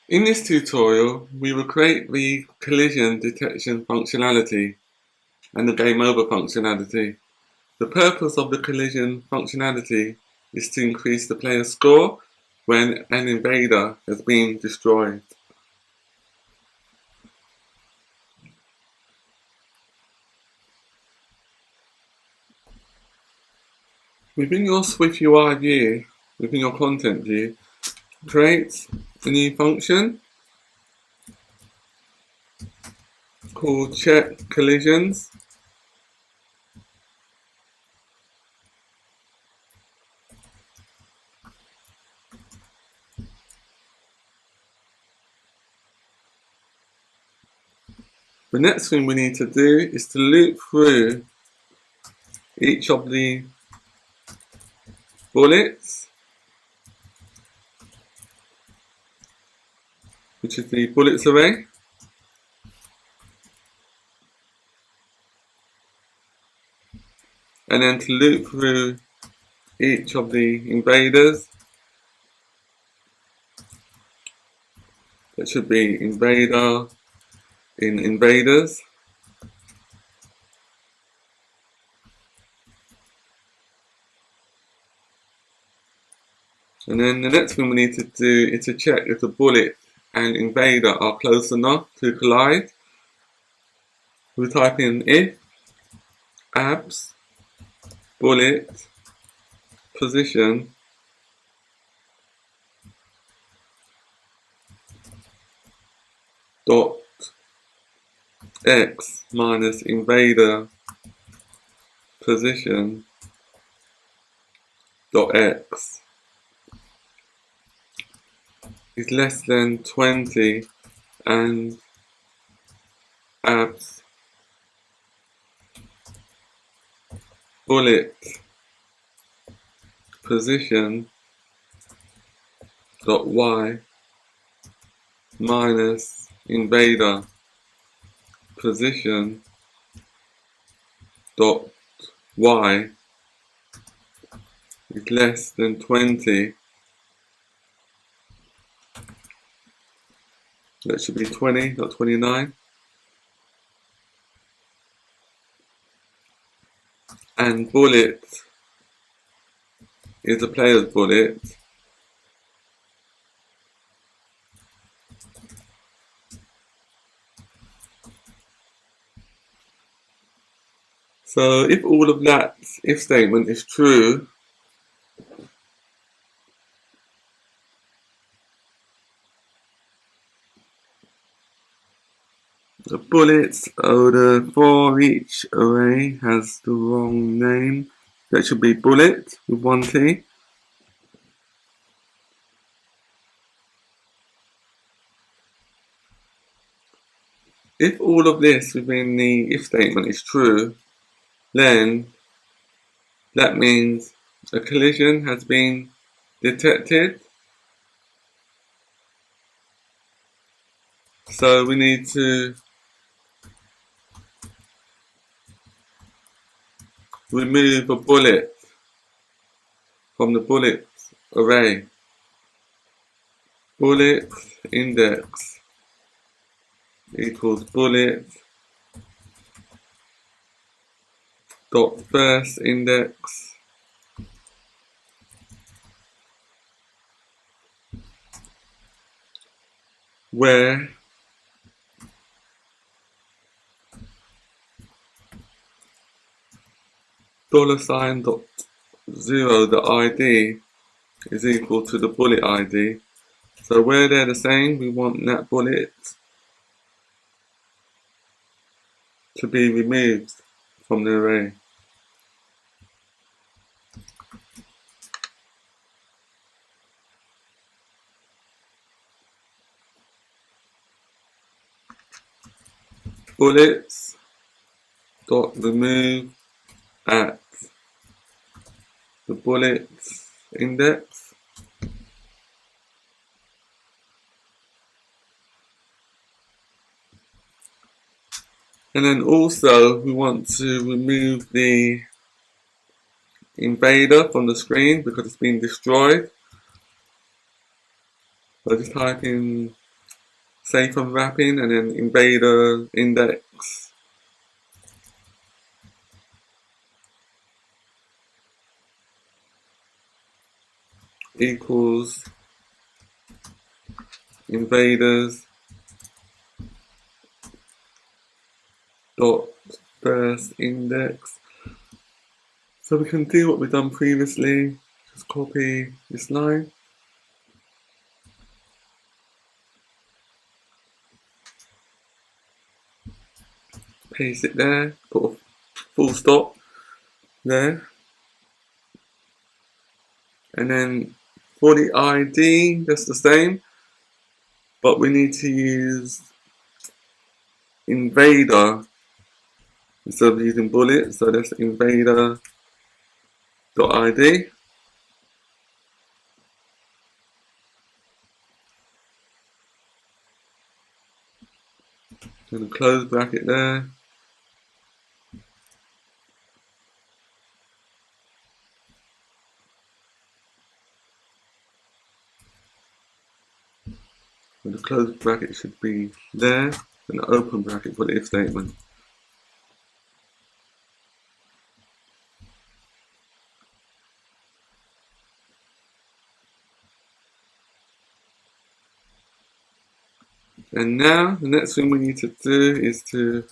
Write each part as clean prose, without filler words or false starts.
In this tutorial, we will create the collision detection functionality and the game over functionality. The purpose of the collision functionality is to increase the player's score when an invader has been destroyed. Within your SwiftUI view, within your content view, create a new function called check collisions. The next thing we need to do is to loop through each of the bullets, which is the bullets array, and then to loop through each of the invaders. That should be invader in invaders. And then the next thing we need to do is to check if the bullet and invader are close enough to collide. We type in if abs bullet position dot x minus invader position dot x is less than 20 and abs bullet position dot y minus invader position dot y is less than 20. That should be 20, not 29. And bullet is a player's bullet. So if all of that if statement is true, the bullets or the for each array has the wrong name. That should be bullet with one T. If all of this within the if statement is true, then that means a collision has been detected. So we need to remove a bullet from the bullet array. Bullet index equals bullet dot first index where $.0 the ID is equal to the bullet ID. So where they're the same, we want that bullet to be removed from the array. Bullets dot remove at the bullets index and then also we want to remove the invader from the screen because it's been destroyed. So just type in safe and wrapping, and then invader index equals invaders dot first index. So we can do what we've done previously. Just copy this line. Paste it there, put a full stop there. And then for the ID, that's the same, but we need to use invader instead of using bullet. So that's invader.id. And a close bracket there. And the close bracket should be there, and the open bracket for the if statement. And now the next thing we need to do is to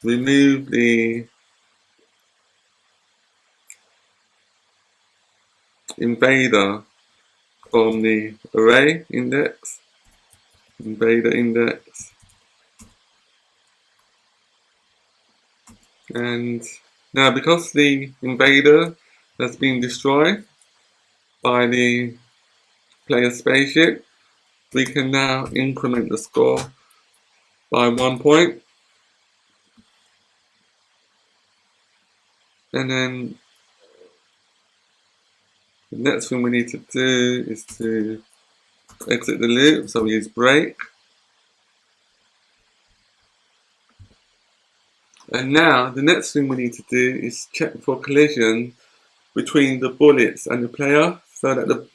remove the invader from the array index, invader index. And now because the invader has been destroyed by the player spaceship, we can now increment the score by 1 point. And then the next thing we need to do is to exit the loop, so we use break. And now the next thing we need to do is check for collision between the bullets and the player, so that the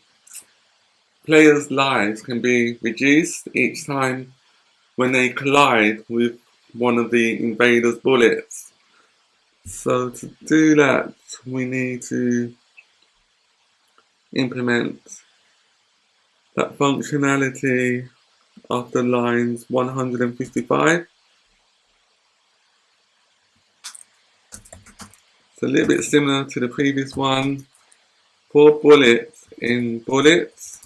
player's lives can be reduced each time when they collide with one of the invader's bullets. So to do that, we need to implement that functionality after lines 155. It's a little bit similar to the previous one. For bullets in bullets,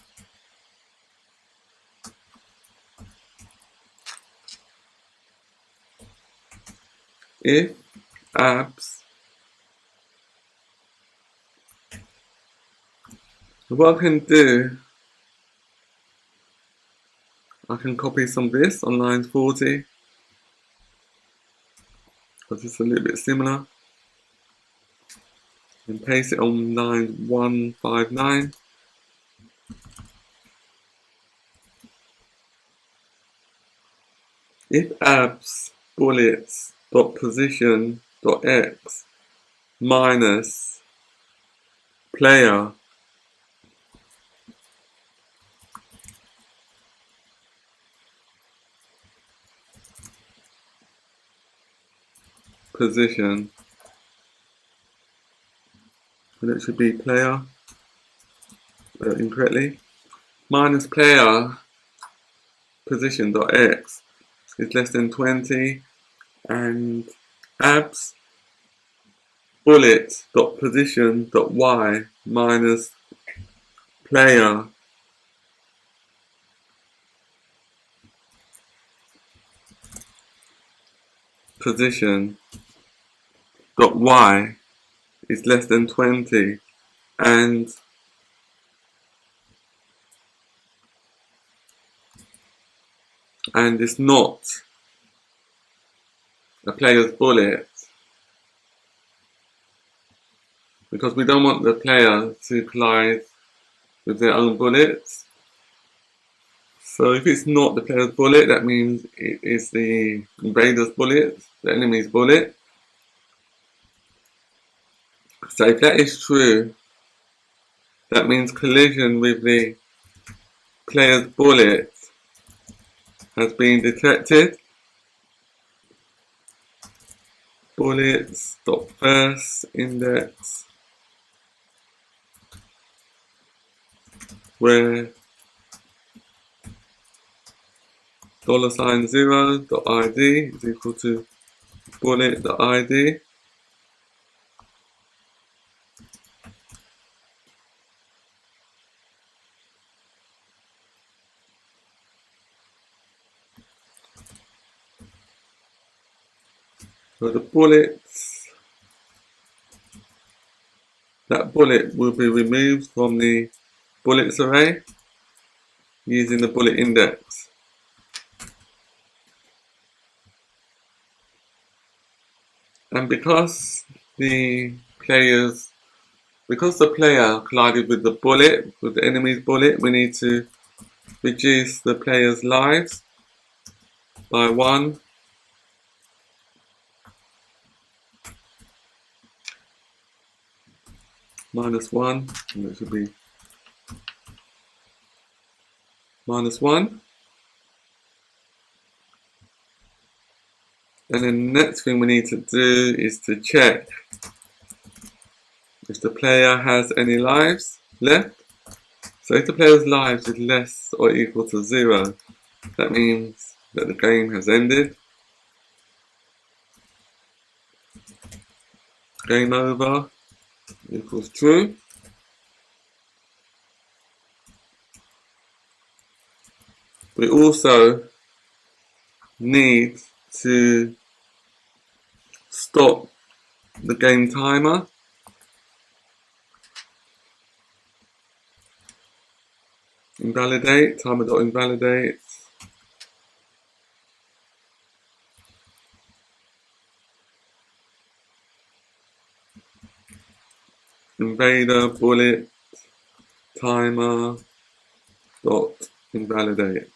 if abs, what I can do, I can copy some of this on line 40, because it's a little bit similar, and paste it on line 159. If abs bullets dot position dot x minus player position, and it should be player incorrectly, minus player position dot x is less than 20, and abs bullet dot position dot y minus player position dot y is less than 20, and it's not a player's bullet, because we don't want the player to collide with their own bullets. So if it's not the player's bullet, that means it is the invader's bullet, the enemy's bullet. So if that is true, that means collision with the player's bullet has been detected. Bullets dot first index where $0.ID is equal to bullet.id. So the bullets, that bullet will be removed from the bullets array using the bullet index. And because the player collided with the bullet, with the enemy's bullet, we need to reduce the player's lives by 1. -1, and that should be -1. And then the next thing we need to do is to check if the player has any lives left. So if the player's lives is less or equal to 0, that means that the game has ended. Game over equals true. We also need to stop the game timer. Invalidate, timer.invalidate. Invader bullet timer dot invalidate.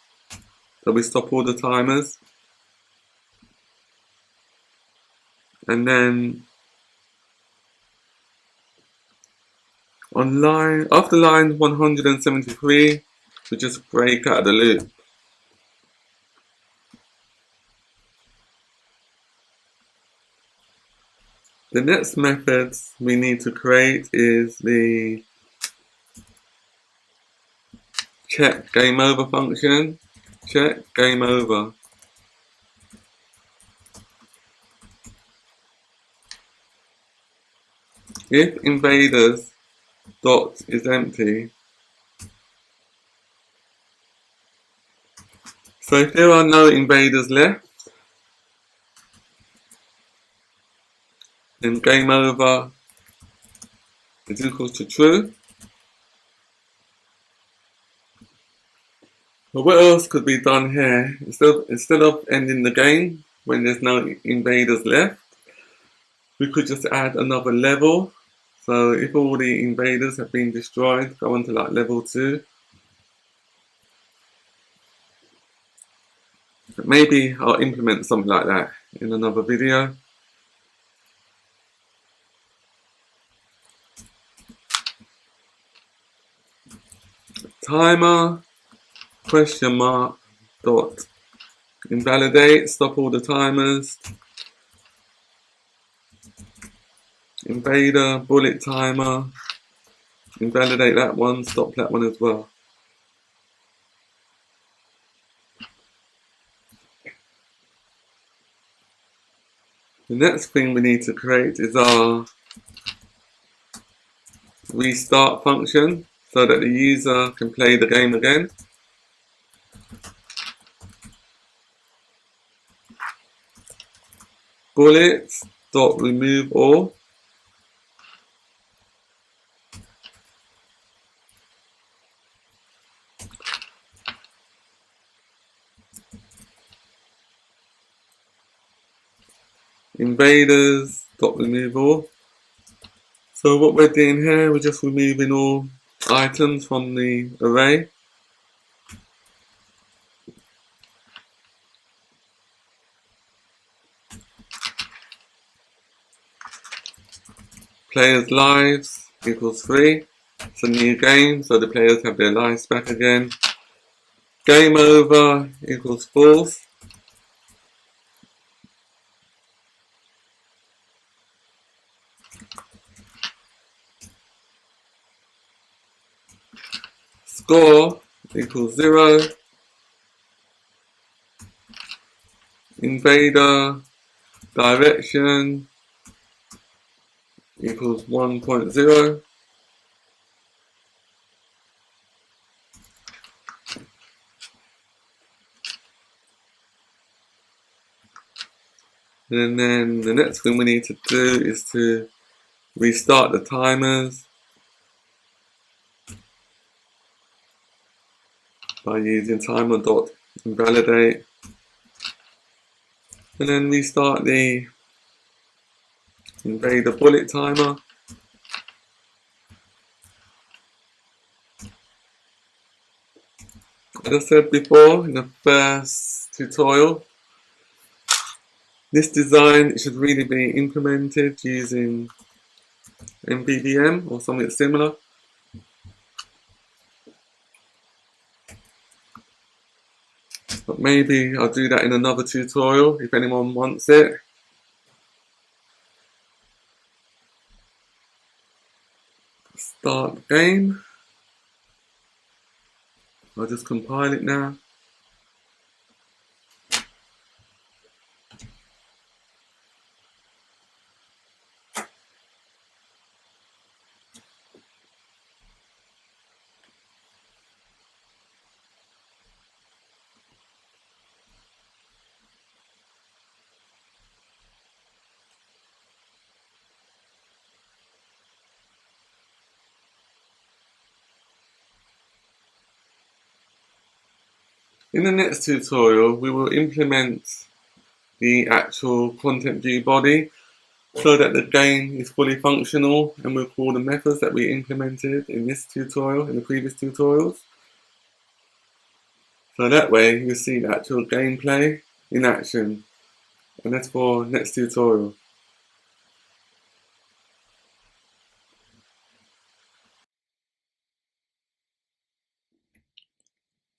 So we stop all the timers, and then after line 173, we just break out of the loop. The next method we need to create is the check game over function. Check game over. If invaders dot is empty, so if there are no invaders left, then game over is equal to true. But what else could be done here? Instead of ending the game when there's no invaders left, we could just add another level. So if all the invaders have been destroyed, go on to like level 2. But maybe I'll implement something like that in another video. Timer question mark dot invalidate, stop all the timers. Invader bullet timer, invalidate that one, stop that one as well. The next thing we need to create is our restart function so that the user can play the game again. Bullets dot remove all. Invaders dot remove all. So what we're doing here, we're just removing all items from the array. Players' lives equals 3. It's a new game, so the players have their lives back again. Game over equals false. Score equals 0. Invader direction equals 1.0. And then the next thing we need to do is to restart the timers by using timer.invalidate, and then restart the invader bullet timer. As I said before in the first tutorial, this design should really be implemented using MVVM or something similar. But maybe I'll do that in another tutorial if anyone wants it. Start game. I'll just compile it now. In the next tutorial, we will implement the actual content view body so that the game is fully functional, and we'll call the methods that we implemented in this tutorial, in the previous tutorials. So that way you'll see the actual gameplay in action, and that's for next tutorial.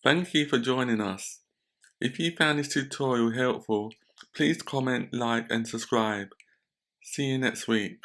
Thank you for joining us. If you found this tutorial helpful, please comment, like and subscribe. See you next week.